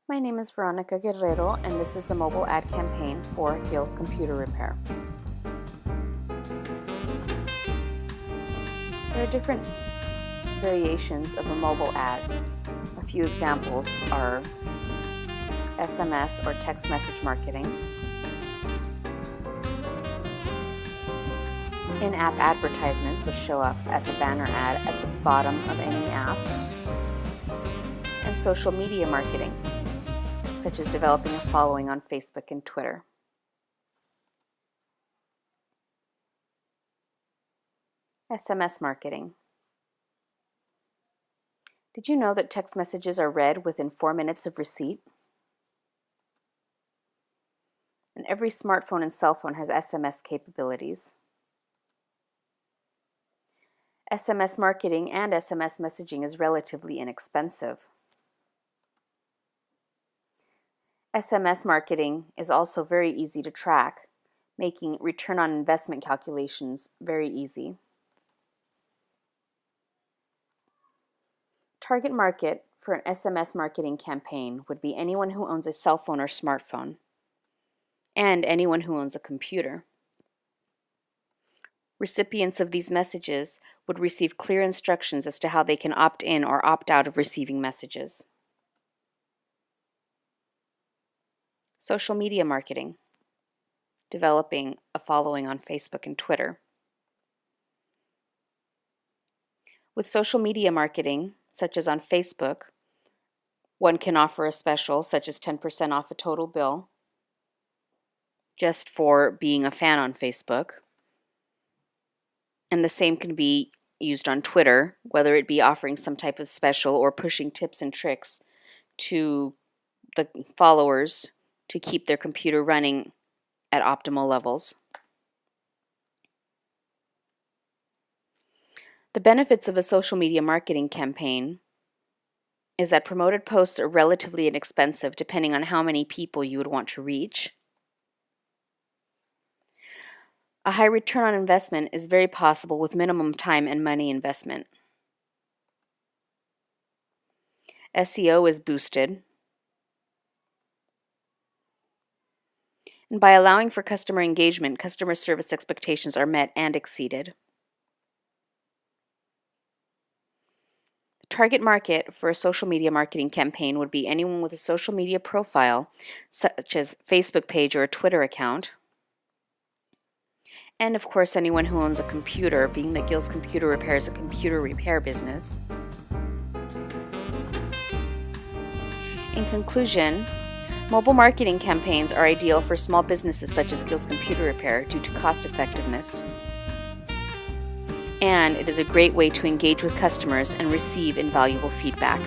My name is Veronica Guerrero, and this is a mobile ad campaign for Gills Computer Repair. There are different variations of a mobile ad. A few examples are SMS or text message marketing, in-app advertisements, which show up as a banner ad at the bottom of any app, and social media marketing, such as developing a following on Facebook and Twitter. SMS marketing. Did you know that text messages are read within 4 minutes of receipt? And every smartphone and cell phone has SMS capabilities. SMS marketing and SMS messaging is relatively inexpensive. SMS marketing is also very easy to track, making return on investment calculations very easy. Target market for an SMS marketing campaign would be anyone who owns a cell phone or smartphone, and anyone who owns a computer. Recipients of these messages would receive clear instructions as to how they can opt in or opt out of receiving messages. Social media marketing, developing a following on Facebook and Twitter. With social media marketing, such as on Facebook, one can offer a special such as 10% off a total bill just for being a fan on Facebook. And the same can be used on Twitter, whether it be offering some type of special or pushing tips and tricks to the followers to keep their computer running at optimal levels. The benefits of a social media marketing campaign is that promoted posts are relatively inexpensive depending on how many people you would want to reach. A high return on investment is very possible with minimum time and money investment. SEO is boosted. And by allowing for customer engagement, customer service expectations are met and exceeded. The target market for a social media marketing campaign would be anyone with a social media profile, such as a Facebook page or a Twitter account. And of course, anyone who owns a computer, being that Gills Computer Repair is a computer repair business. In conclusion, mobile marketing campaigns are ideal for small businesses such as Gills Computer Repair due to cost effectiveness. And it is a great way to engage with customers and receive invaluable feedback.